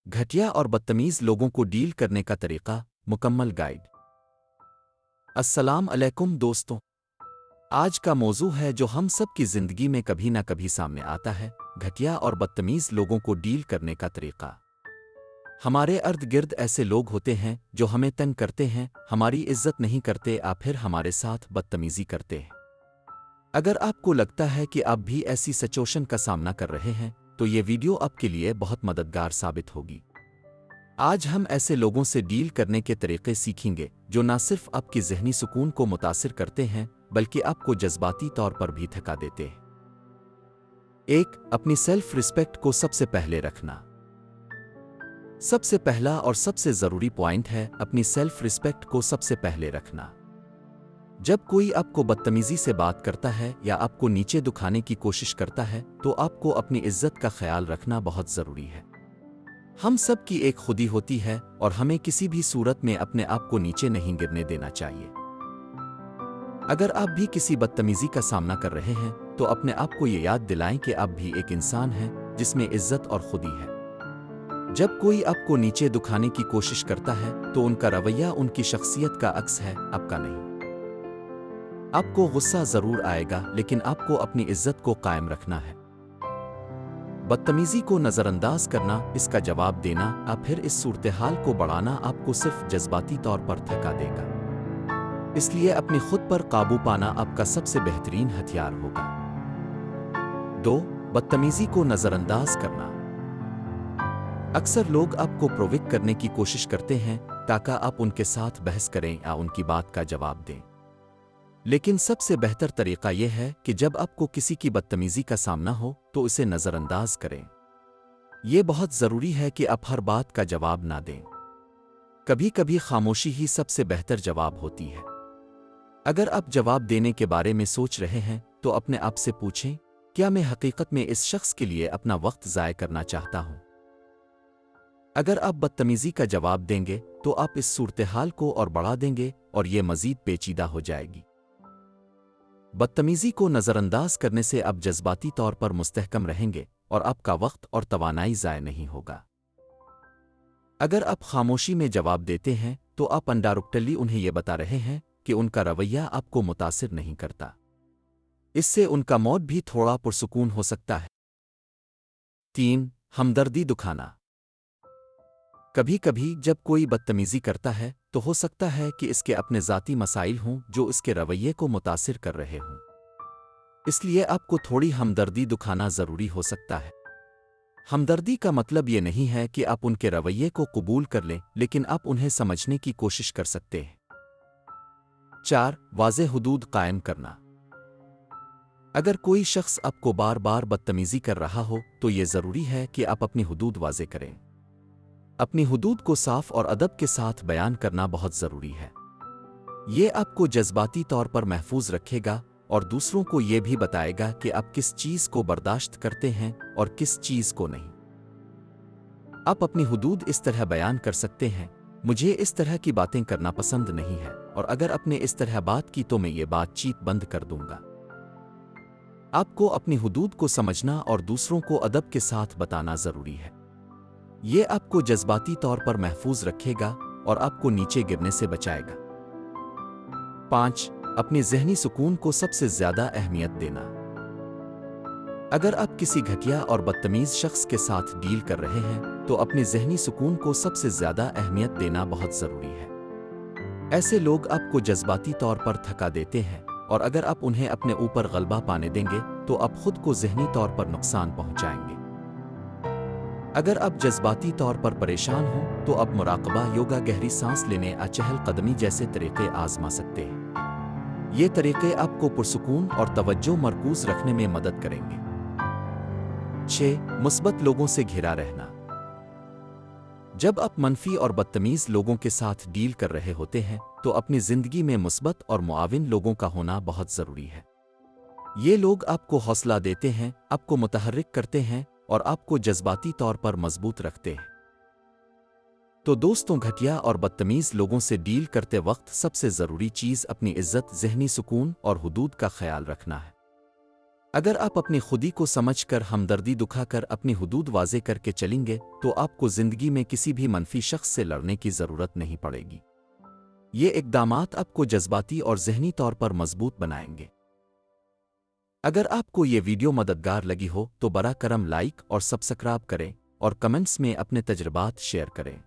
घटिया और बदतमीज लोगों को डील करने का तरीका मुकम्मल गाइड। अस्सलाम अलैकुम दोस्तों, आज का मौजू है जो हम सब की जिंदगी में कभी ना कभी सामने आता है, घटिया और बदतमीज लोगों को डील करने का तरीका। हमारे अर्द गिर्द ऐसे लोग होते हैं जो हमें तंग करते हैं, हमारी इज्जत नहीं करते या फिर हमारे साथ बदतमीजी करते हैं। अगर आपको लगता है कि आप भी ऐसी सिचुएशन का सामना कर रहे हैं तो ये वीडियो आपके लिए बहुत मददगार साबित होगी। आज हम ऐसे लोगों से डील करने के तरीके सीखेंगे जो न सिर्फ आपकी ज़हनी सुकून को मुतासिर करते हैं बल्कि आपको जज्बाती तौर पर भी थका देते हैं। 1. अपनी सेल्फ रिस्पेक्ट को सबसे पहले रखना। सबसे पहला और सबसे ज़रूरी पॉइंट है अपनी सेल्फ रिस्पेक्ट को सबसे पहले रखना। जब कोई आपको बदतमीजी से बात करता है या आपको नीचे दुखाने की कोशिश करता है तो आपको अपनी इज्जत का ख्याल रखना बहुत ज़रूरी है। हम सब की एक खुदी होती है और हमें किसी भी सूरत में अपने आप को नीचे नहीं गिरने देना चाहिए। अगर आप भी किसी बदतमीजी का सामना कर रहे हैं तो अपने आप को ये याद दिलाएं कि आप भी एक इंसान हैं जिसमें इज्जत और खुदी है। जब कोई आपको नीचे दुखाने की कोशिश करता है तो उनका रवैया उनकी शख्सियत का अक्स है, आपका नहीं। आपको गुस्सा जरूर आएगा लेकिन आपको अपनी इज्जत को कायम रखना है। बदतमीजी को नज़रअंदाज करना, इसका जवाब देना या फिर इस सूरत-ए-हाल को बढ़ाना आपको सिर्फ जज्बाती तौर पर थका देगा। इसलिए अपनी खुद पर काबू पाना आपका सबसे बेहतरीन हथियार होगा। 2. बदतमीजी को नज़रअंदाज करना। अक्सर लोग आपको प्रोवोक करने की कोशिश करते हैं ताकि आप उनके साथ बहस करें या उनकी बात का जवाब दें। लेकिन सबसे बेहतर तरीका यह है कि जब आपको किसी की बदतमीजी का सामना हो तो उसे नज़रअंदाज करें। यह बहुत ज़रूरी है कि आप हर बात का जवाब ना दें। कभी कभी खामोशी ही सबसे बेहतर जवाब होती है। अगर आप जवाब देने के बारे में सोच रहे हैं तो अपने आप से पूछें, क्या मैं हकीकत में इस शख्स के लिए अपना वक्त ज़ाय करना चाहता हूं? अगर आप बदतमीजी का जवाब देंगे तो आप इस सूरत-ए-हाल को और बढ़ा देंगे और यह मज़ीद पेचीदा हो जाएगी। बदतमीजी को नज़रअंदाज करने से आप जज्बाती तौर पर मुस्तहकम रहेंगे और आपका वक्त और तवानाई ज़ाय नहीं होगा। अगर आप खामोशी में जवाब देते हैं तो आप अंडारुक्टली उन्हें यह बता रहे हैं कि उनका रवैया आपको मुतासिर नहीं करता। इससे उनका मौत भी थोड़ा पुरसुकून हो सकता है। 3. हमदर्दी दिखाना। कभी कभी जब कोई बदतमीजी करता है तो हो सकता है कि इसके अपने ज़ाती मसाइल हों जो इसके रवैये को मुतासिर कर रहे हों। इसलिए आपको थोड़ी हमदर्दी दिखाना ज़रूरी हो सकता है। हमदर्दी का मतलब ये नहीं है कि आप उनके रवैये को कबूल कर लें, लेकिन आप उन्हें समझने की कोशिश कर सकते हैं। 4. वाज़ेह हुदूद कायम करना। अगर कोई शख्स आपको बार बार बदतमीजी कर रहा हो तो ये ज़रूरी है कि आप अपनी हुदूद वाज़े करें। अपनी हुदूद को साफ और अदब के साथ बयान करना बहुत ज़रूरी है। ये आपको जज्बाती तौर पर महफूज रखेगा और दूसरों को ये भी बताएगा कि आप किस चीज़ को बर्दाश्त करते हैं और किस चीज़ को नहीं। आप अपनी हुदूद इस तरह बयान कर सकते हैं, मुझे इस तरह की बातें करना पसंद नहीं है और अगर आपने इस तरह बात की तो मैं ये बातचीत बंद कर दूंगा। आपको अपनी हुदूद को समझना और दूसरों को अदब के साथ बताना ज़रूरी है। ये आपको जज्बाती तौर पर महफूज रखेगा और आपको नीचे गिरने से बचाएगा। 5. अपनी ज़हनी सुकून को सबसे ज़्यादा अहमियत देना। अगर आप किसी घटिया और बदतमीज शख्स के साथ डील कर रहे हैं तो अपने ज़हनी सुकून को सबसे ज़्यादा अहमियत देना बहुत ज़रूरी है। ऐसे लोग आपको जज्बाती तौर पर थका देते हैं और अगर आप उन्हें अपने ऊपर गलबा पाने देंगे तो आप खुद को ज़हनी तौर पर नुकसान पहुंचाएंगे। अगर आप जज्बाती तौर पर परेशान हों तो आप मुराकबा, योगा, गहरी सांस लेने या चहलकदमी जैसे तरीके आजमा सकते हैं। ये तरीके आपको पुरसुकून और तवज्जो मरकूज रखने में मदद करेंगे। 6. मुस्बत लोगों से घिरा रहना। जब आप मनफी और बदतमीज लोगों के साथ डील कर रहे होते हैं तो अपनी ज़िंदगी में मुस्बत और मुआविन लोगों का होना बहुत ज़रूरी है। ये लोग आपको हौसला देते हैं, आपको मुतहर्रिक करते हैं और आपको जज्बाती तौर पर मजबूत रखते हैं। तो दोस्तों, घटिया और बदतमीज लोगों से डील करते वक्त सबसे ज़रूरी चीज़ अपनी इज्जत, ज़हनी सुकून और हुदूद का ख्याल रखना है। اگر آپ اپنی خودی کو سمجھ کر ہمدردی دکھا کر اپنی حدود واضح کر کے چلیں گے تو آپ کو زندگی میں کسی بھی منفی شخص سے لڑنے کی ضرورت نہیں پڑے گی۔ یہ اقدامات آپ کو جذباتی اور ذہنی طور پر مضبوط بنائیں گے۔ اگر آپ کو یہ ویڈیو مددگار لگی ہو تو براہ کرم لائک اور سبسکرائب کریں اور کمنٹس میں اپنے تجربات شیئر کریں۔